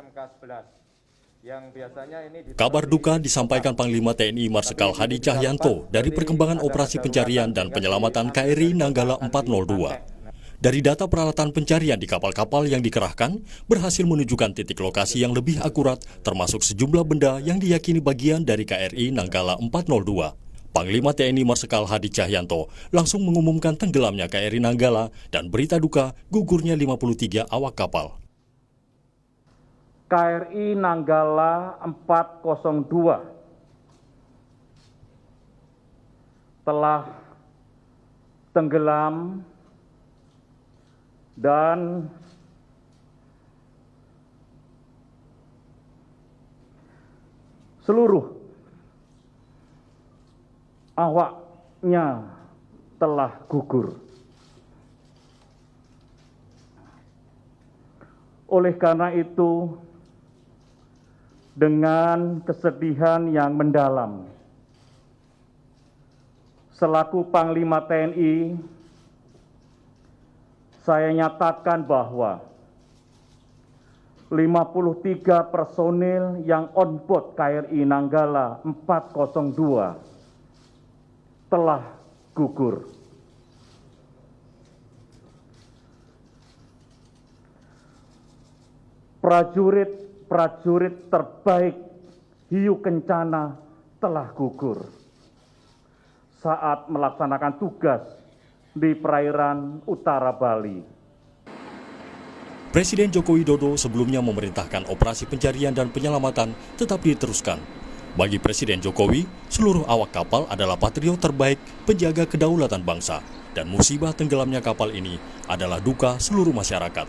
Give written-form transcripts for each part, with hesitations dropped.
MK11 yang biasanya ini Kabar duka disampaikan Panglima TNI Marsikal Hadi Cahyanto dari perkembangan operasi pencarian dan penyelamatan KRI Nanggala 402. Dari data peralatan pencarian di kapal-kapal yang dikerahkan, berhasil menunjukkan titik lokasi yang lebih akurat, termasuk sejumlah benda yang diyakini bagian dari KRI Nanggala 402. Panglima TNI Marsikal Hadi Cahyanto langsung mengumumkan tenggelamnya KRI Nanggala dan berita duka gugurnya 53 awak kapal. KRI Nanggala 402 telah tenggelam dan seluruh awaknya telah gugur. Oleh karena itu, dengan kesedihan yang mendalam, selaku Panglima TNI, saya nyatakan bahwa 53 personil yang on board KRI Nanggala 402 telah gugur. Prajurit terbaik Hiu Kencana telah gugur saat melaksanakan tugas di perairan utara Bali. Presiden Joko Widodo sebelumnya memerintahkan operasi pencarian dan penyelamatan tetap diteruskan. Bagi Presiden Jokowi, seluruh awak kapal adalah patriot terbaik penjaga kedaulatan bangsa, dan musibah tenggelamnya kapal ini adalah duka seluruh masyarakat.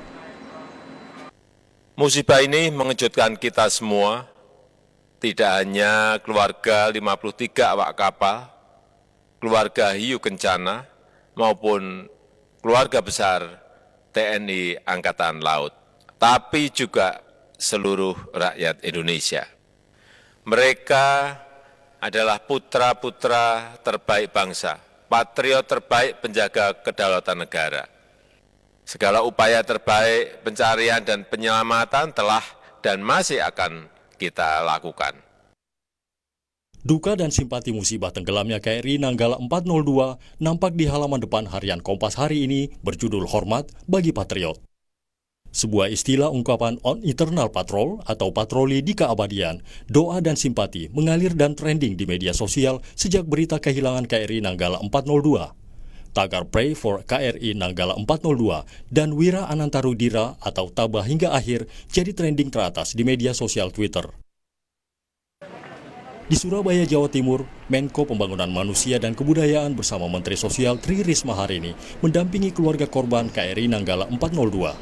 Musibah ini mengejutkan kita semua, tidak hanya keluarga 53 awak kapal, keluarga Hiu Kencana, maupun keluarga besar TNI Angkatan Laut, tapi juga seluruh rakyat Indonesia. Mereka adalah putra-putra terbaik bangsa, patriot terbaik penjaga kedaulatan negara. Segala upaya terbaik pencarian dan penyelamatan telah dan masih akan kita lakukan. Duka dan simpati musibah tenggelamnya KRI Nanggala 402 nampak di halaman depan harian Kompas hari ini berjudul Hormat bagi Patriot. Sebuah istilah ungkapan on eternal patrol atau patroli di keabadian, doa dan simpati mengalir dan trending di media sosial sejak berita kehilangan KRI Nanggala 402. Tagar Pray for KRI Nanggala 402 dan Wira Anantarudira atau Tabah hingga akhir jadi trending teratas di media sosial Twitter. Di Surabaya, Jawa Timur, Menko Pembangunan Manusia dan Kebudayaan bersama Menteri Sosial Tri Risma hari ini mendampingi keluarga korban KRI Nanggala 402.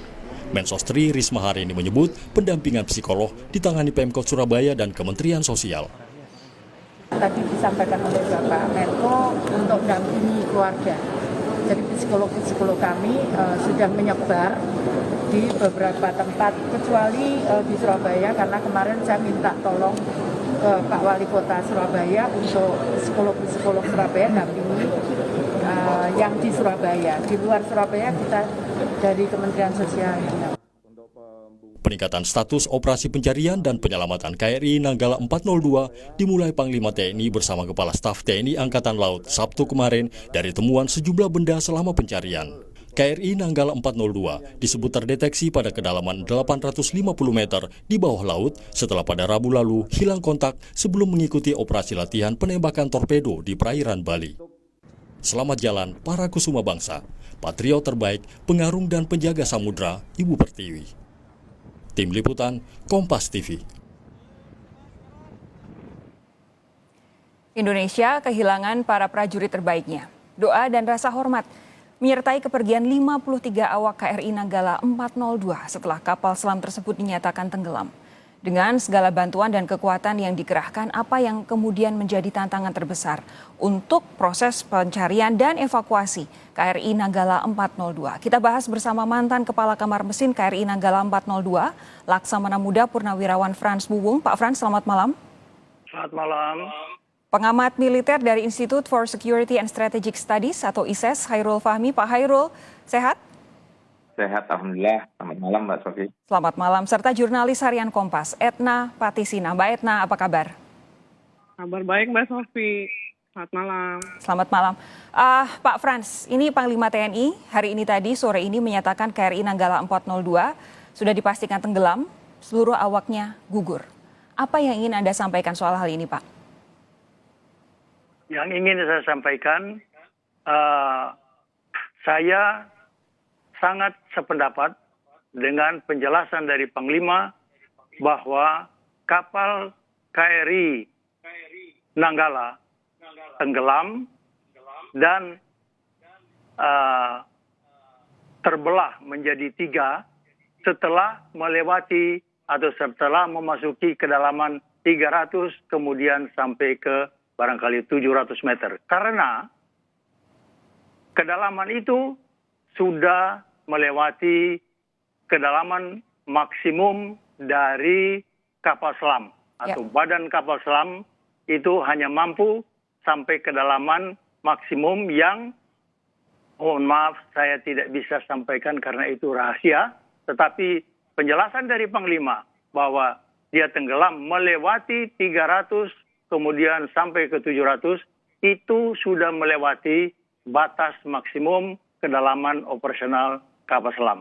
Mensos Tri Risma hari ini menyebut pendampingan psikolog ditangani Pemkot Surabaya dan Kementerian Sosial. Tadi disampaikan oleh Bapak Menko untuk mendampingi keluarga. Jadi psikolog kami sudah menyebar di beberapa tempat, kecuali di Surabaya, karena kemarin saya minta tolong Pak Wali Kota Surabaya untuk psikolog Surabaya dampingi yang di Surabaya. Di luar Surabaya kita dari Kementerian Sosial. Peningkatan status operasi pencarian dan penyelamatan KRI Nanggala 402 dimulai Panglima TNI bersama Kepala Staf TNI Angkatan Laut Sabtu kemarin dari temuan sejumlah benda selama pencarian. KRI Nanggala 402 disebut terdeteksi pada kedalaman 850 meter di bawah laut setelah pada Rabu lalu hilang kontak sebelum mengikuti operasi latihan penembakan torpedo di perairan Bali. Selamat jalan para kusuma bangsa, patriot terbaik, pengarung dan penjaga samudra, Ibu Pertiwi. Tim Liputan, Kompas TV. Indonesia kehilangan para prajurit terbaiknya. Doa dan rasa hormat menyertai kepergian 53 awak KRI Nanggala 402 setelah kapal selam tersebut dinyatakan tenggelam. Dengan segala bantuan dan kekuatan yang dikerahkan, apa yang kemudian menjadi tantangan terbesar untuk proses pencarian dan evakuasi KRI Nanggala 402. Kita bahas bersama mantan Kepala Kamar Mesin KRI Nanggala 402, Laksamana Muda Purnawirawan Frans Buwung. Pak Frans, selamat malam. Selamat malam. Pengamat militer dari Institute for Security and Strategic Studies atau ISES, Hairul Fahmi. Pak Hairul, sehat? Sehat, Alhamdulillah. Selamat malam, Mbak Sofi. Selamat malam, serta jurnalis harian Kompas, Etna Patisina. Mbak Etna, apa kabar? Kabar baik, Mbak Sofi. Selamat malam. Selamat malam. Pak Frans, ini Panglima TNI hari ini tadi sore ini menyatakan KRI Nanggala 402 sudah dipastikan tenggelam, seluruh awaknya gugur. Apa yang ingin Anda sampaikan soal hal ini, Pak? Yang ingin saya sampaikan, saya sangat sependapat dengan penjelasan dari Panglima bahwa kapal KRI Nanggala tenggelam dan terbelah menjadi 3 setelah melewati atau setelah memasuki kedalaman 300 kemudian sampai ke barangkali 700 meter. Karena kedalaman itu sudah melewati kedalaman maksimum dari kapal selam atau badan kapal selam itu hanya mampu sampai kedalaman maksimum yang mohon maaf saya tidak bisa sampaikan karena itu rahasia, tetapi penjelasan dari Panglima bahwa dia tenggelam melewati 300 kemudian sampai ke 700 itu sudah melewati batas maksimum kedalaman operasional kapal selam.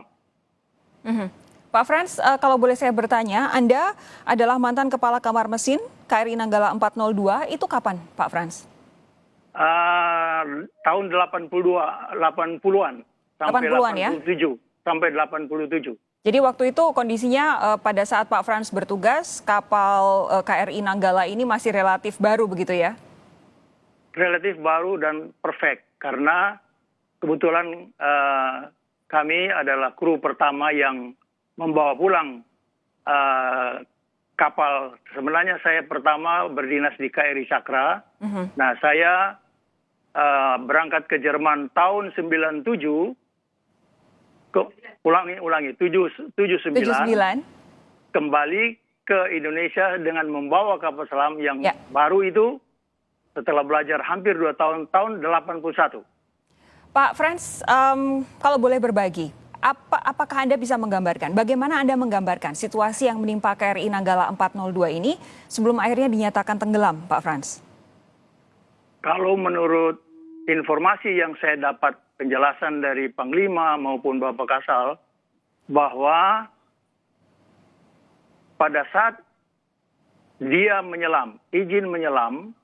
Pak Frans, kalau boleh saya bertanya, Anda adalah mantan Kepala Kamar Mesin KRI Nanggala 402, itu kapan Pak Frans? Tahun 80-an sampai 80-an ya? 87. Sampai 87. Jadi waktu itu kondisinya pada saat Pak Frans bertugas, kapal KRI Nanggala ini masih relatif baru begitu ya? Relatif baru dan perfect karena kebetulan kami adalah kru pertama yang membawa pulang kapal. Sebenarnya saya pertama berdinas di KRI Cakra. Nah saya berangkat ke Jerman tahun 97. Ulangi 79. Kembali ke Indonesia dengan membawa kapal selam yang baru itu setelah belajar hampir 2 tahun, tahun 81. Pak Frans, kalau boleh berbagi, apakah Anda bisa menggambarkan, bagaimana Anda menggambarkan situasi yang menimpa KRI Nanggala 402 ini sebelum akhirnya dinyatakan tenggelam, Pak Frans? Kalau menurut informasi yang saya dapat penjelasan dari Panglima maupun Bapak Kasal, bahwa pada saat dia menyelam, izin menyelam,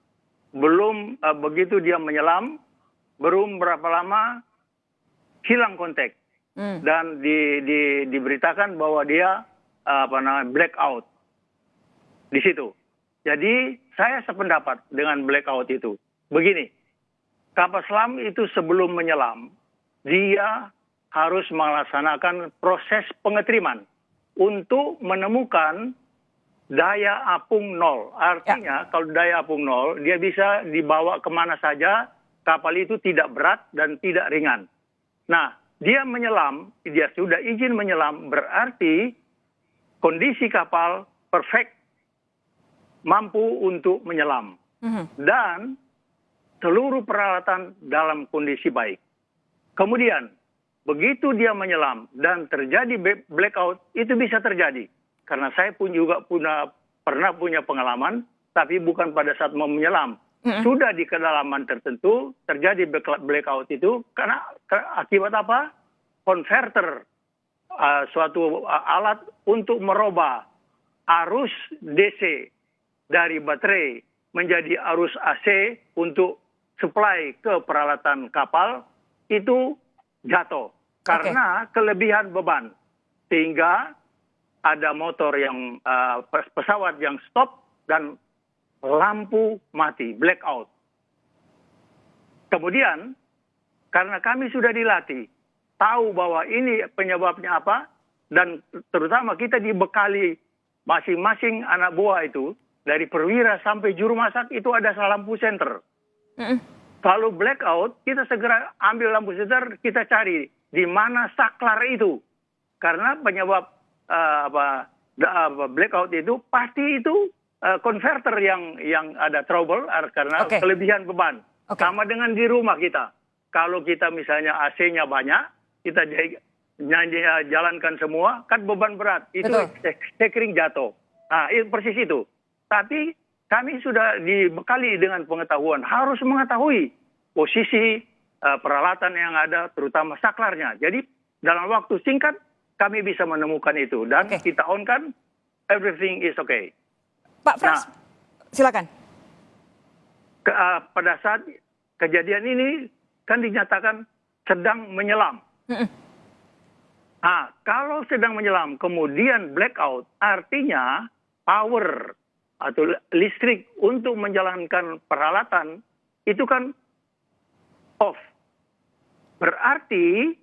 belum begitu dia menyelam, belum berapa lama hilang kontak dan diberitakan bahwa dia blackout di situ. Jadi saya sependapat dengan blackout itu. Begini, kapal selam itu sebelum menyelam, dia harus melaksanakan proses pengetriman untuk menemukan daya apung 0. Artinya kalau daya apung 0, dia bisa dibawa kemana saja, kapal itu tidak berat dan tidak ringan. Nah, dia menyelam, dia sudah izin menyelam, berarti kondisi kapal perfect, mampu untuk menyelam. Dan seluruh peralatan dalam kondisi baik. Kemudian, begitu dia menyelam dan terjadi blackout, itu bisa terjadi. Karena saya pun juga pernah punya pengalaman, tapi bukan pada saat mau menyelam. Sudah di kedalaman tertentu, terjadi blackout itu, karena akibat apa? Konverter, suatu alat untuk merubah arus DC dari baterai menjadi arus AC untuk supply ke peralatan kapal itu jatuh karena kelebihan beban, sehingga ada motor yang pesawat yang stop dan lampu mati, blackout. Kemudian karena kami sudah dilatih, tahu bahwa ini penyebabnya apa, dan terutama kita dibekali masing-masing anak buah itu dari perwira sampai juru masak itu ada lampu senter. Kalau blackout, kita segera ambil lampu senter, kita cari di mana saklar itu. Karena penyebab blackout itu pasti itu konverter yang ada trouble karena kelebihan beban. Sama dengan di rumah kita. Kalau kita misalnya AC-nya banyak, kita jalankan semua, kan beban berat. Itu Betul. sekring jatuh. Nah, itu persis itu. Tapi kami sudah dibekali dengan pengetahuan, harus mengetahui posisi peralatan yang ada, terutama saklarnya. Jadi dalam waktu singkat kami bisa menemukan itu. Dan kita on kan, everything is okay. Pak Frans, silakan. Pada saat kejadian ini kan dinyatakan sedang menyelam. Nah, kalau sedang menyelam kemudian blackout, artinya power atau listrik untuk menjalankan peralatan itu kan off. Berarti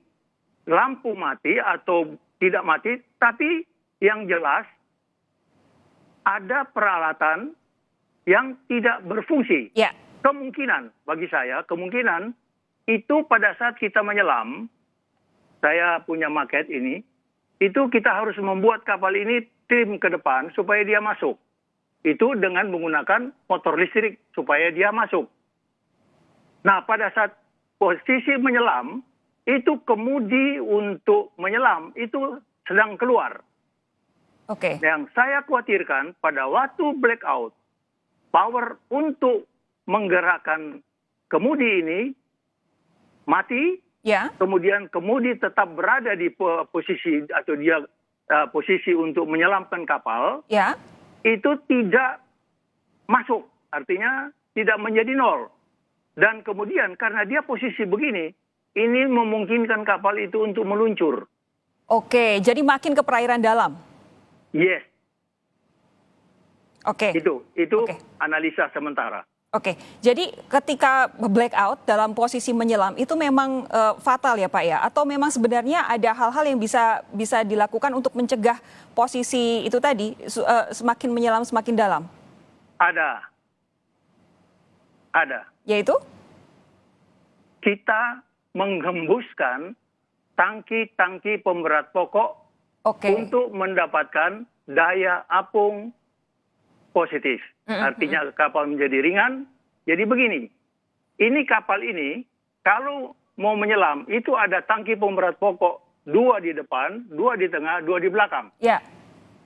lampu mati atau tidak mati, tapi yang jelas ada peralatan yang tidak berfungsi. Ya. Kemungkinan, bagi saya, kemungkinan itu pada saat kita menyelam, saya punya maket ini, itu kita harus membuat kapal ini trim ke depan supaya dia masuk. Itu dengan menggunakan motor listrik supaya dia masuk. Nah, pada saat posisi menyelam, itu kemudi untuk menyelam, itu sedang keluar. Oke. Yang saya khawatirkan pada waktu blackout, power untuk menggerakkan kemudi ini mati, Ya. kemudian kemudi tetap berada di posisi atau dia posisi untuk menyelamkan kapal, Ya. itu tidak masuk, artinya tidak menjadi nol. Dan kemudian karena dia posisi begini, ini memungkinkan kapal itu untuk meluncur. Oke, jadi makin ke perairan dalam. Yes, Oke. itu Oke. analisa sementara. Oke, jadi ketika blackout dalam posisi menyelam itu memang fatal ya Pak ya? Atau memang sebenarnya ada hal-hal yang bisa dilakukan untuk mencegah posisi itu tadi semakin menyelam semakin dalam? Ada. Yaitu? Kita menghembuskan tangki-tangki pemberat pokok untuk mendapatkan daya apung positif. Artinya kapal menjadi ringan. Jadi begini, ini kapal ini kalau mau menyelam itu ada tangki pemberat pokok, 2 di depan, 2 di tengah, 2 di belakang. Ya.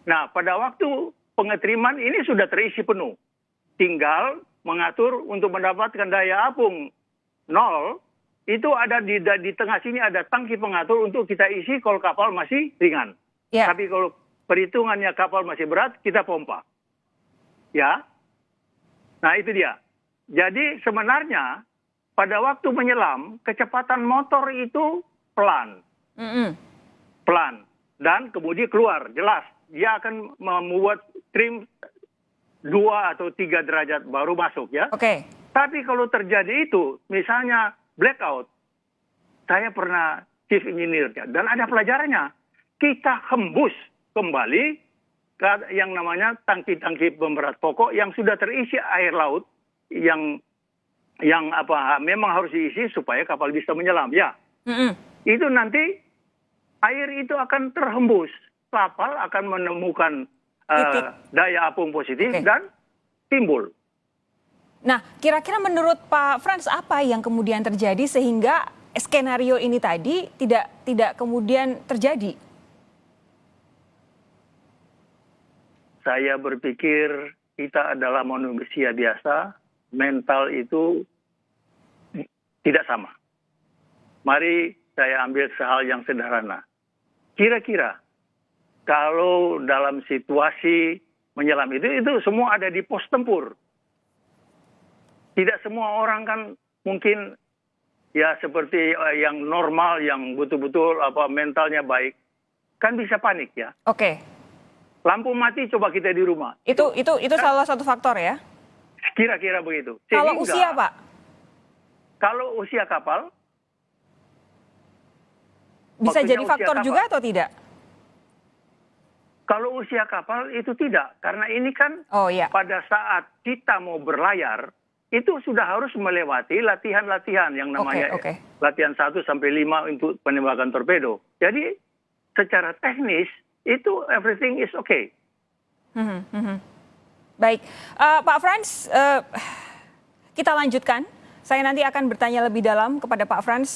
Nah, pada waktu pengetriman ini sudah terisi penuh. Tinggal mengatur untuk mendapatkan daya apung 0, itu ada di tengah sini ada tangki pengatur untuk kita isi kalau kapal masih ringan. Ya. Tapi kalau perhitungannya kapal masih berat, kita pompa. Ya. Nah, itu dia. Jadi sebenarnya pada waktu menyelam, kecepatan motor itu pelan. Pelan. Dan kemudian keluar, jelas. Dia akan membuat trim 2 atau 3 derajat baru masuk ya. Oke. Tapi kalau terjadi itu, misalnya blackout, saya pernah chief engineer-nya, dan ada pelajarannya. Kita hembus kembali yang namanya tangki-tangki pemberat pokok yang sudah terisi air laut yang memang harus diisi supaya kapal bisa menyelam. Ya, itu nanti air itu akan terhembus, kapal akan menemukan daya apung positif dan timbul. Nah, kira-kira menurut Pak Frans apa yang kemudian terjadi sehingga skenario ini tadi tidak kemudian terjadi? Saya berpikir kita adalah manusia biasa, mental itu tidak sama. Mari saya ambil hal yang sederhana. Kira-kira kalau dalam situasi menyelam itu semua ada di pos tempur. Tidak semua orang kan mungkin ya seperti yang normal, yang betul-betul mentalnya baik, kan bisa panik ya. Oke. Lampu mati coba kita di rumah. Itu salah satu faktor ya? Kira-kira begitu. Kalau usia Pak? Kalau usia kapal. Bisa jadi faktor juga atau tidak? Kalau usia kapal itu tidak. Karena ini kan pada saat kita mau berlayar, itu sudah harus melewati latihan-latihan yang namanya latihan 1 sampai 5 untuk penembakan torpedo. Jadi secara teknis, itu everything is okay. Baik, Pak Frans, kita lanjutkan. Saya nanti akan bertanya lebih dalam kepada Pak Frans